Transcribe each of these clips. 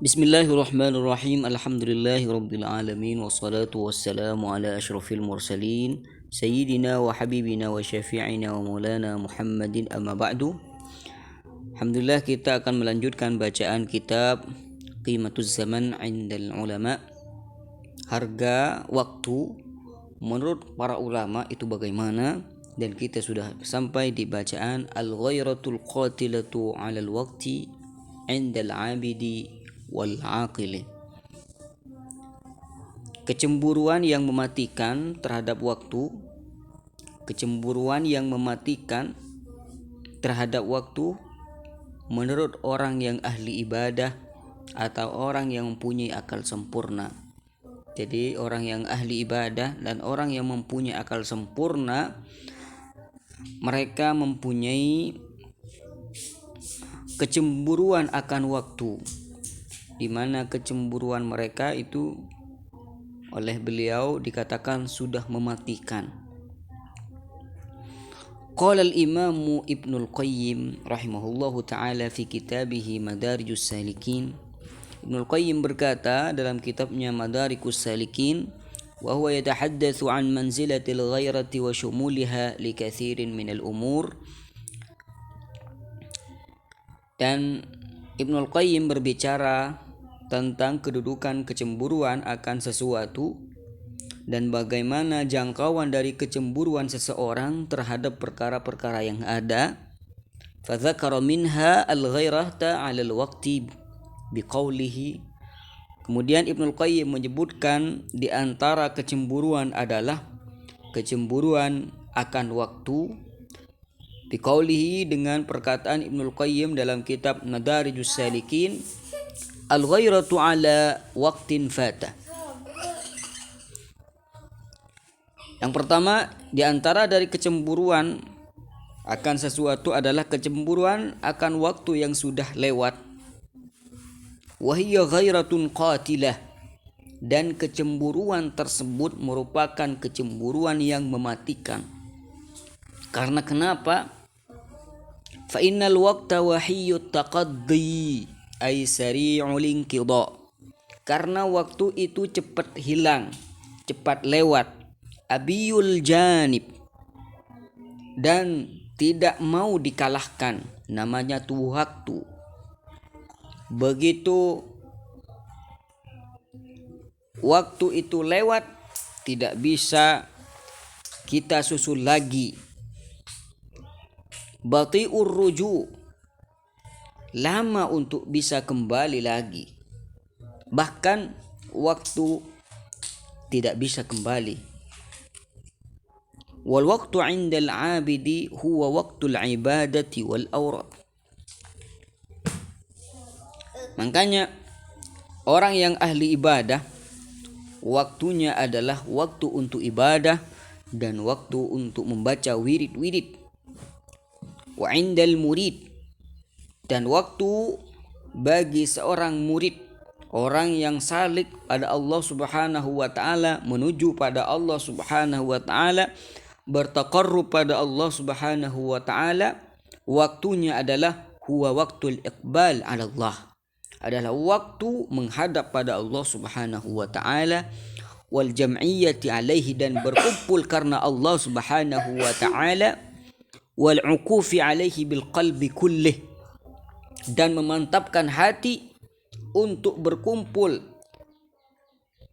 Bismillahirrahmanirrahim. Alhamdulillahirabbil alamin wassalatu wassalamu ala asyrafil mursalin sayyidina wa habibina wa syafi'ina wa maulana Muhammadin amma ba'du. Alhamdulillah, kita akan melanjutkan bacaan kitab Qimatuz Zaman 'indal Ulama. Harga waktu menurut para ulama itu bagaimana? Dan kita sudah sampai di bacaan al-ghairatul qatilatu 'alal waqti 'indal 'abidi wal aqili. Kecemburuan yang mematikan terhadap waktu, kecemburuan yang mematikan terhadap waktu menurut orang yang ahli ibadah atau orang yang mempunyai akal sempurna. Jadi orang yang ahli ibadah dan orang yang mempunyai akal sempurna, mereka mempunyai kecemburuan akan waktu, di mana kecemburuan mereka itu oleh beliau dikatakan sudah mematikan. Qala al-Imam Ibnul Qayyim rahimahullahu taala fi kitabih Madarijus Salikin. Ibnul Qayyim berkata dalam kitabnya Madarijus Salikin, wa huwa yatahaddatsu an manzilatil ghairati wa syumuliha li katsirin minal umur. Dan Ibnul Qayyim berbicara tentang kedudukan kecemburuan akan sesuatu dan bagaimana jangkauan dari kecemburuan seseorang terhadap perkara-perkara yang ada. Fadzakara minha al-ghairata 'ala al-waqti biqaulihi. Kemudian Ibnul Qayyim menyebutkan di antara kecemburuan adalah kecemburuan akan waktu biqaulihi, dengan perkataan Ibnul Qayyim dalam kitab Madarijus Salikin, al-ghairatu 'ala waqtin fata. Yang pertama di antara dari kecemburuan akan sesuatu adalah kecemburuan akan waktu yang sudah lewat. Wa hiya ghairatun qatilah, dan kecemburuan tersebut merupakan kecemburuan yang mematikan. Karena kenapa? Fa innal waqta wahiyyut taqaddi ay sari'ul inqidha. Karena waktu itu cepat hilang, cepat lewat. Abiyul janib, dan tidak mau dikalahkan, namanya tuh waktu. Begitu waktu itu lewat, tidak bisa kita susul lagi. Bati'ur ruju', lama untuk bisa kembali lagi. Bahkan waktu tidak bisa kembali. Wal waqtu 'indal 'abidi huwa waqtul ibadati wal awrad. Makanya orang yang ahli ibadah, waktunya adalah waktu untuk ibadah dan waktu untuk membaca wirid-wirid. Wa 'indal murid, dan waktu bagi seorang murid, orang yang salik pada Allah Subhanahu wa taala, menuju pada Allah Subhanahu wa taala, bertaqarrub pada Allah Subhanahu wa taala, waktunya adalah huwa waqtul iqbal 'ala Allah, adalah waktu menghadap pada Allah Subhanahu wa taala, wal jam'iyyati alaihi, dan berkumpul karena Allah Subhanahu wa taala, wal 'ukufi alaihi bil qalbi kullih, dan memantapkan hati untuk berkumpul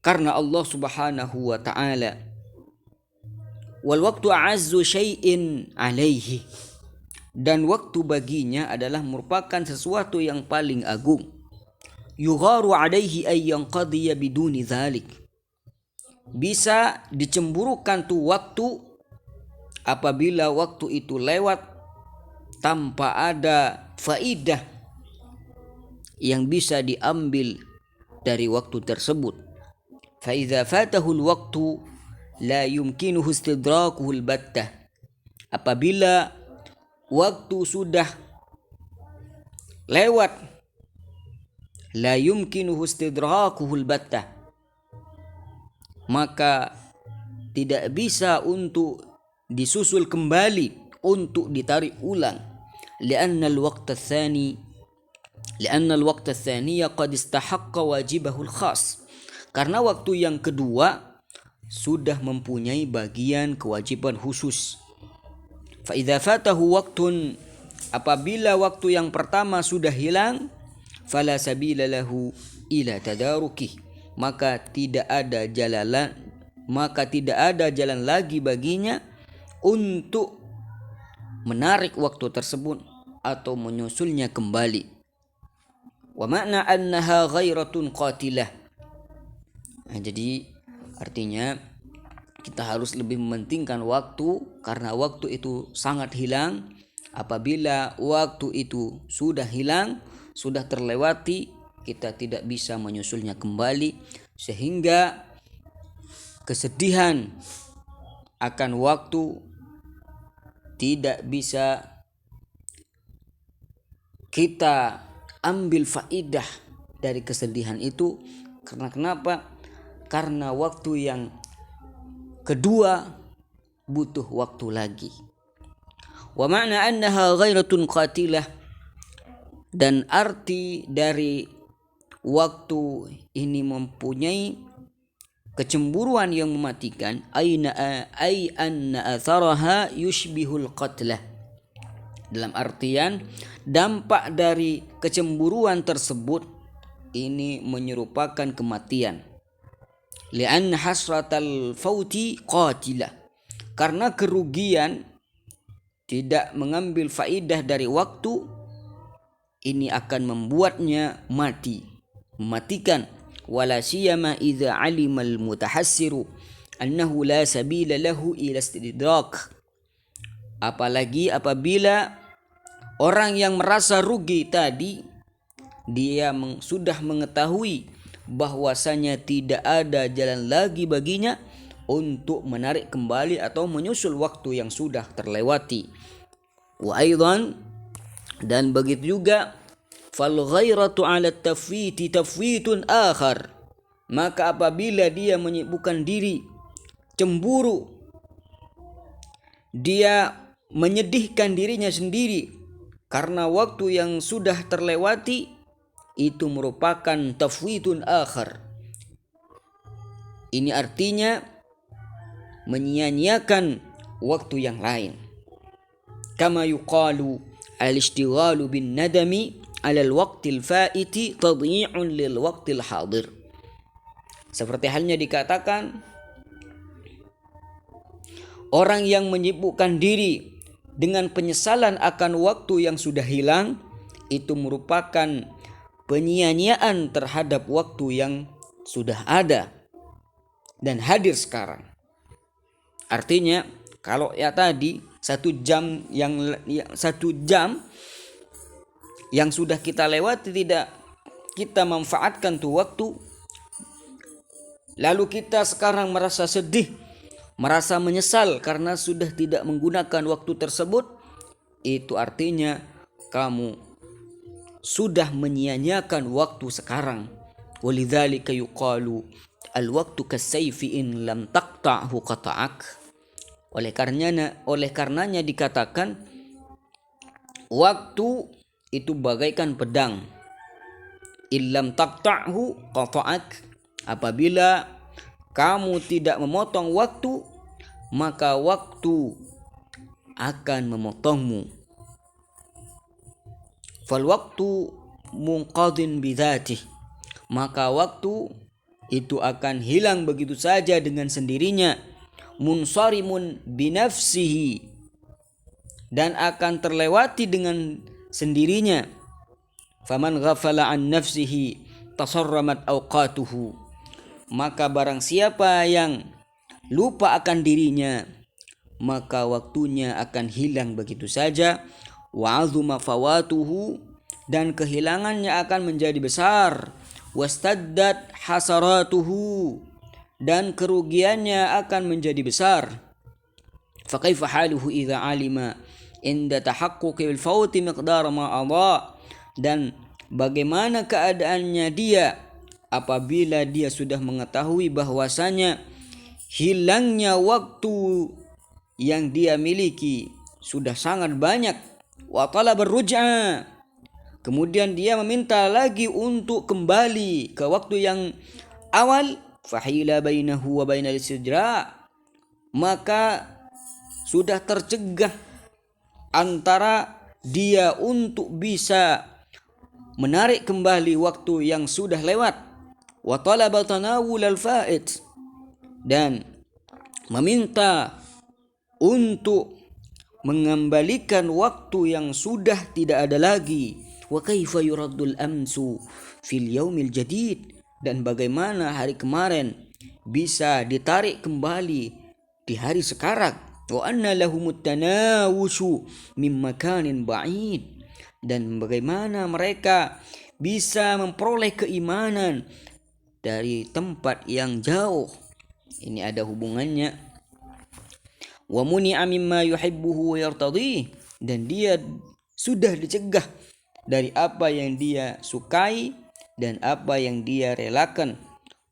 karena Allah Subhanahu wa taala. Wal waktu a'azzu syai'in alaihi, dan waktu baginya adalah merupakan sesuatu yang paling agung. Yugharu alaihi ay yanqadhiya biduni dzalik, bisa dicemburukan tuh waktu apabila waktu itu lewat tanpa ada faidah yang bisa diambil dari waktu tersebut. Fa idza fatahu al-waqtu la yumkinuhu istidrakuhu al-battah, apabila waktu sudah lewat, la yumkinuhu istidrakuhu al-battah, maka tidak bisa untuk disusul kembali, untuk ditarik ulang. Lianna al-waqta tsani Lianna al-waqt ats-tsaniya qad istahaqqa wajibahu al-khas. Karena waktu yang kedua sudah mempunyai bagian kewajiban khusus. Fa idza fatahu waqtun, apabila waktu yang pertama sudah hilang, fala sabila lahu ila tadarukih, maka tidak ada jalan lagi baginya untuk menarik waktu tersebut atau menyusulnya kembali. Wa makna annaha ghairatun qatilah. Jadi artinya kita harus lebih mementingkan waktu, karena waktu itu sangat hilang. Apabila waktu itu sudah hilang, sudah terlewati, kita tidak bisa menyusulnya kembali, sehingga kesedihan akan waktu tidak bisa kita ambil faidah dari kesedihan itu. Karena kenapa? Karena waktu yang kedua butuh waktu lagi. Wa ma'na annaha ghairatun qatilah, dan arti dari waktu ini mempunyai kecemburuan yang mematikan, ay anna atharaha yushbihul qatlah, dalam artian dampak dari kecemburuan tersebut ini menyerupakan kematian. Li'an hasratal fauti qatilah, karena kerugian tidak mengambil faidah dari waktu ini akan membuatnya mematikan. Wala siyama idza alima al mutahassiru annahu la sabila lahu ila istidrak, apalagi apabila orang yang merasa rugi tadi dia sudah mengetahui bahwasanya tidak ada jalan lagi baginya untuk menarik kembali atau menyusul waktu yang sudah terlewati. Wa aidan, dan begitu juga, fal ghairatu 'ala tafwiti tafwitun akhar, maka apabila dia menyibukkan diri, cemburu, dia menyedihkan dirinya sendiri karena waktu yang sudah terlewati, itu merupakan tafwitun akhar. Ini artinya menyia-nyiakan waktu yang lain. Kama yuqalu al-ishtighalu bin nadami 'ala al-waqtil fa'iti tadhi'un lil waqtil hadir. Seperti halnya dikatakan, orang yang menyibukkan diri dengan penyesalan akan waktu yang sudah hilang, itu merupakan penyia-nyiaan terhadap waktu yang sudah ada dan hadir sekarang. Artinya kalau tadi 1 jam yang sudah kita lewati tidak kita manfaatkan tuh waktu, lalu kita sekarang merasa sedih, merasa menyesal karena sudah tidak menggunakan waktu tersebut, itu artinya kamu sudah menyia-nyiakan waktu sekarang. Walidzalika yuqalu al-waqtu kas-sayfi in lam taqta'hu qata'ak. Oleh karenanya dikatakan waktu itu bagaikan pedang. Illam taqta'hu qata'ak, apabila kamu tidak memotong waktu, maka waktu akan memotongmu. Fal waktu munqadhin bidzatih, maka waktu itu akan hilang begitu saja dengan sendirinya. Munsarimun binafsihi, dan akan terlewati dengan sendirinya. Faman ghafala an nafsihi tasarramat awqatuhu, maka barang siapa yang lupa akan dirinya, maka waktunya akan hilang begitu saja. Wa azuma fawatuhu, dan kehilangannya akan menjadi besar. Wastaddat hasaratuhu, dan kerugiannya akan menjadi besar. Fa kaifa haluhu idza alima inda tahaqquqil fawti miqdar ma adha, dan bagaimana keadaannya dia apabila dia sudah mengetahui bahwasanya hilangnya waktu yang dia miliki sudah sangat banyak. Wa talaba ruj'a, kemudian dia meminta lagi untuk kembali ke waktu yang awal, fahila bainahu wa bainal istidra, maka sudah tercegah antara dia untuk bisa menarik kembali waktu yang sudah lewat, wa talaba tanawul al-fa'id, dan meminta untuk mengembalikan waktu yang sudah tidak ada lagi. Wa kaifa yuraddul amsu fil yaumil jadid, dan bagaimana hari kemarin bisa ditarik kembali di hari sekarang. Wa anna lahumut tanawushu min makanin ba'id, dan bagaimana mereka bisa memperoleh keimanan dari tempat yang jauh. Ini ada hubungannya. Wa muni'a mimma yuhibbuhu wa yartadih, dan dia sudah dicegah dari apa yang dia sukai dan apa yang dia relakan.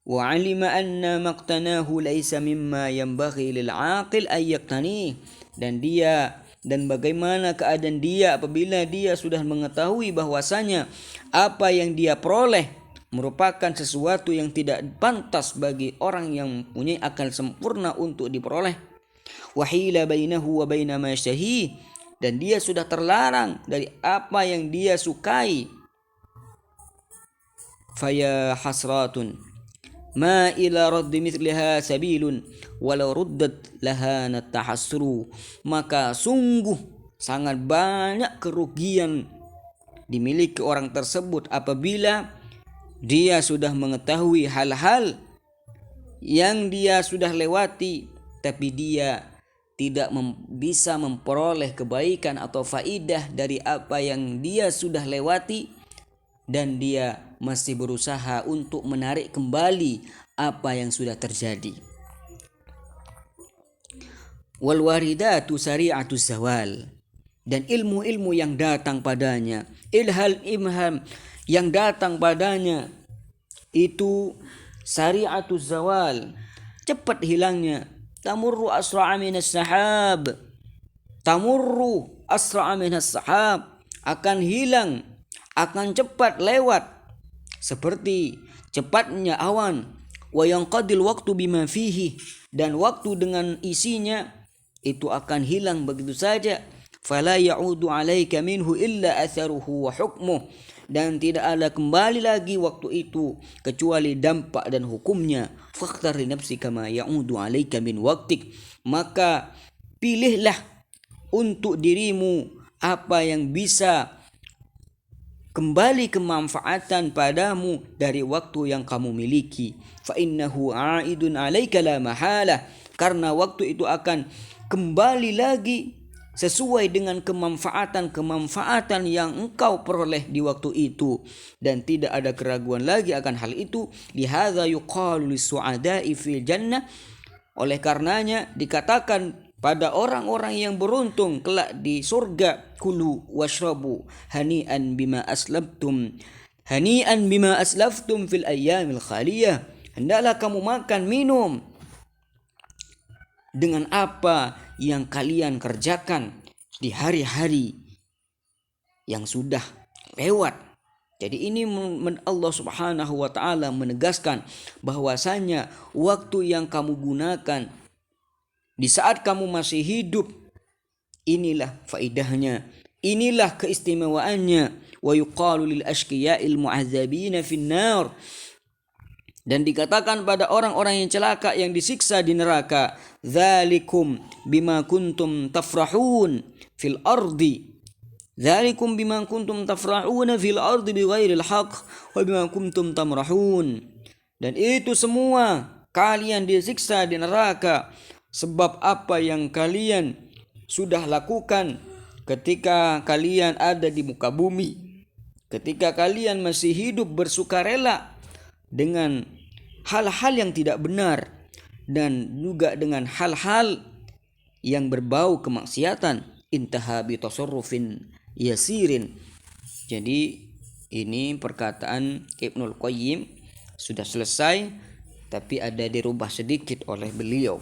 Wa 'alima anna maqtanahu laysa mimma yanbaghi lil 'aqil ay yaqtani, dan bagaimana keadaan dia apabila dia sudah mengetahui bahwasanya apa yang dia peroleh merupakan sesuatu yang tidak pantas bagi orang yang mempunyai akal sempurna untuk diperoleh. Wahila bainahu wa baina ma yashtahi, dan dia sudah terlarang dari apa yang dia sukai. Faya hasratun ma ila raddi mithliha sabilun walau ruddat laha natahassru, maka sungguh sangat banyak kerugian dimiliki orang tersebut apabila dia sudah mengetahui hal-hal yang dia sudah lewati, tapi dia tidak bisa memperoleh kebaikan atau faidah dari apa yang dia sudah lewati, dan dia masih berusaha untuk menarik kembali apa yang sudah terjadi. Wal waridatu sari'atu zawal, dan ilmu-ilmu yang datang padanya, ilham yang datang padanya itu sari'atu zawal, cepat hilangnya. Tamurru asra'a minas sahab, tamurru asra'a minas sahab, akan hilang, akan cepat lewat seperti cepatnya awan. Wa yanqadil waktu bima fihi, dan waktu dengan isinya itu akan hilang begitu saja. Fala ya'udu 'alaika minhu illa atharuhu wa hukmuh, dan tidak ada kembali lagi waktu itu kecuali dampak dan hukumnya. Fakhtar li nafsika ma ya'udu 'alaika min waqtik, maka pilihlah untuk dirimu apa yang bisa kembali kemanfaatan padamu dari waktu yang kamu miliki. Fa innahu 'aidun 'alaika la mahalah, karena waktu itu akan kembali lagi sesuai dengan kemanfaatan yang engkau peroleh di waktu itu, dan tidak ada keraguan lagi akan hal itu. Lihadza yuqalu lis-su'ada'i fil jannah, oleh karenanya dikatakan pada orang-orang yang beruntung kelak di surga, kulu washrabu hani'an bima aslaftum fil ayyamil khaliyah, hendaklah kamu makan minum dengan apa yang kalian kerjakan di hari-hari yang sudah lewat. Jadi ini Allah Subhanahu wa taala menegaskan bahwasanya waktu yang kamu gunakan di saat kamu masih hidup, inilah faidahnya, inilah keistimewaannya. Wa yuqalu lil ashqiya'il mu'adzabina fin nar, dan dikatakan pada orang-orang yang celaka yang disiksa di neraka, dzalikum bima kuntum tafrahun fil ardi, dzalikum bima kuntum tafrahuna fil ardi bighairil haqq wa bima kuntum tamrahun, dan itu semua kalian disiksa di neraka sebab apa yang kalian sudah lakukan ketika kalian ada di muka bumi, ketika kalian masih hidup bersukarela dengan hal-hal yang tidak benar dan juga dengan hal-hal yang berbau kemaksiatan. Intaha bi tasarrufin yasirin. Jadi ini perkataan Ibnul Qayyim sudah selesai, tapi ada dirubah sedikit oleh beliau.